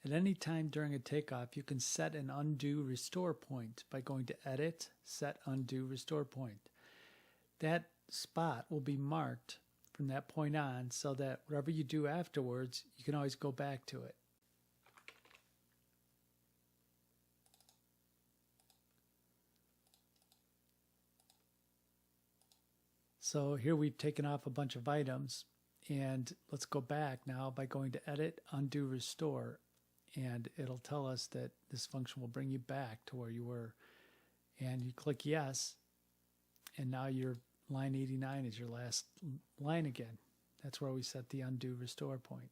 At any time during a takeoff, you can set an undo restore point by going to Edit, Set Undo Restore Point. That spot will be marked from that point on so that whatever you do afterwards, you can always go back to it. So here we've taken off a bunch of items, and let's go back now by going to Edit, Undo, Restore, and it'll tell us that this function will bring you back to where you were. And you click Yes, and now your line 89 is your last line again. That's where we set the undo restore point.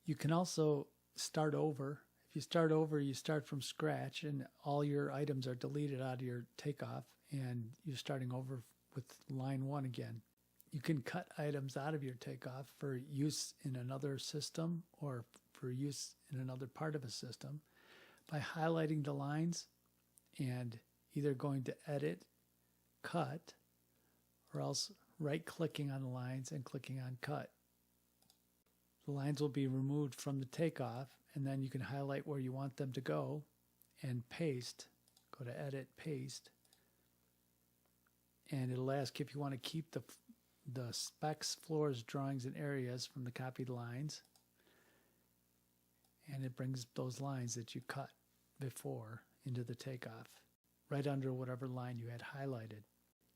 You can also start over. If you start over, you start from scratch and all your items are deleted out of your takeoff and you're starting over with line 1 again. You can cut items out of your takeoff for use in another system or for use in another part of a system by highlighting the lines and either going to Edit, Cut, or else right-clicking on the lines and clicking on Cut. The lines will be removed from the takeoff, and then you can highlight where you want them to go and paste. Go to Edit, Paste, and it'll ask if you want to keep the specs, floors, drawings, and areas from the copied lines, and it brings those lines that you cut before into the takeoff, right under whatever line you had highlighted.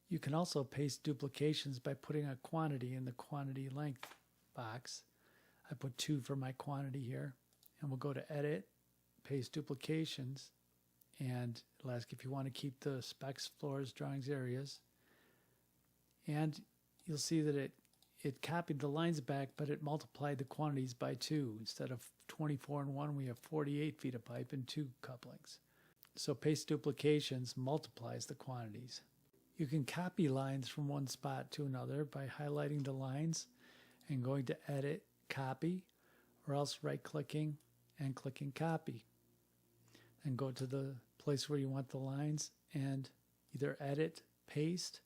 You can also paste duplications by putting a quantity in the quantity length box. I put 2 for my quantity here, and we'll go to Edit, Paste Duplications, and it'll ask if you want to keep the specs, floors, drawings, areas, and you'll see that it copied the lines back, but it multiplied the quantities by 2. Instead of 24 and 1, we have 48 feet of pipe and 2 couplings. So paste duplications multiplies the quantities. You can copy lines from one spot to another by highlighting the lines and going to Edit, Copy, or else right-clicking and clicking Copy. Then go to the place where you want the lines and either Edit, Paste,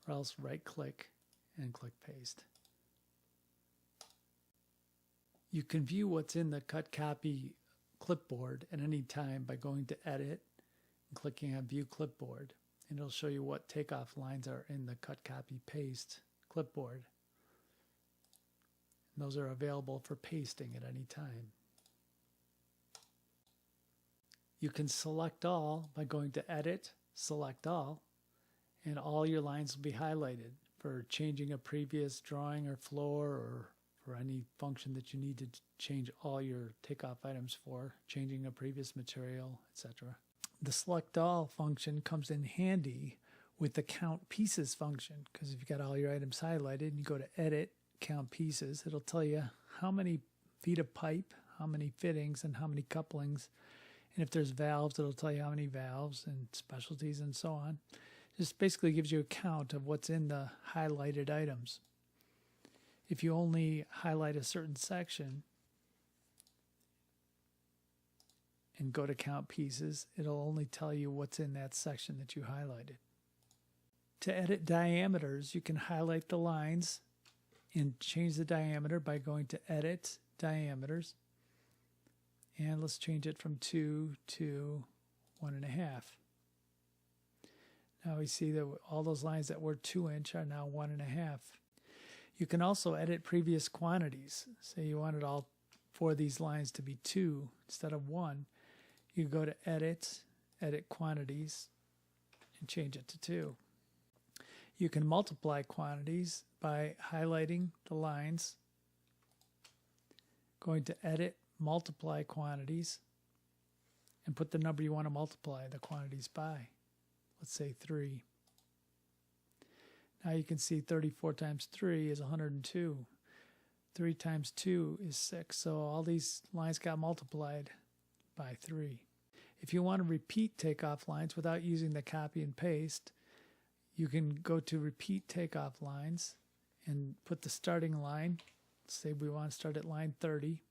or else right-click and click Paste. You can view what's in the Cut Copy clipboard at any time by going to Edit and clicking on View Clipboard. And it'll show you what takeoff lines are in the Cut, Copy, Paste clipboard. And those are available for pasting at any time. You can select all by going to Edit, Select All, and all your lines will be highlighted for changing a previous drawing or floor or for any function that you need to change all your takeoff items for, changing a previous material, etc. The Select All function comes in handy with the Count Pieces function, because if you've got all your items highlighted and you go to Edit, Count Pieces, it'll tell you how many feet of pipe, how many fittings, and how many couplings. And if there's valves, it'll tell you how many valves and specialties and so on. Just basically gives you a count of what's in the highlighted items. If you only highlight a certain section and go to Count Pieces, it'll only tell you what's in that section that you highlighted. To edit diameters, you can highlight the lines and change the diameter by going to Edit, Diameters, and let's change it from 2 to 1.5. Now we see that all those lines that were 2 inch are now 1.5. You can also edit previous quantities. Say you wanted all 4 of these lines to be 2 instead of 1. You go to Edit, Edit Quantities, and change it to 2. You can multiply quantities by highlighting the lines, going to Edit, Multiply Quantities, and put the number you want to multiply the quantities by. Let's say 3. Now you can see 34 times 3 is 102. 3 times 2 is 6. So all these lines got multiplied by 3. If you want to repeat takeoff lines without using the copy and paste, you can go to Repeat Takeoff Lines and put the starting line. Say we want to start at line 30.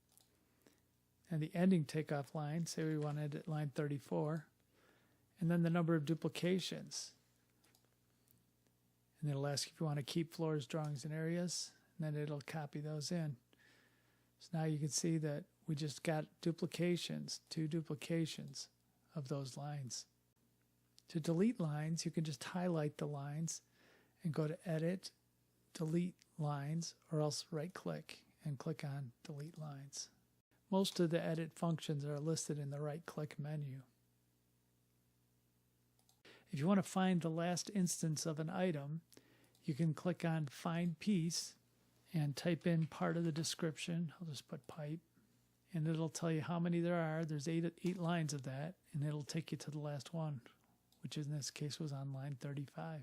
And the ending takeoff line, say we want to end at line 34. And then the number of duplications. And it'll ask if you want to keep floors, drawings, and areas. And then it'll copy those in. So now you can see that we just got duplications, 2 duplications of those lines. To delete lines, you can just highlight the lines and go to Edit, Delete Lines, or else right-click and click on Delete Lines. Most of the edit functions are listed in the right-click menu. If you want to find the last instance of an item, you can click on Find Piece and type in part of the description. I'll just put pipe, and it'll tell you how many there are. There's eight lines of that, and it'll take you to the last one, which in this case was on line 35.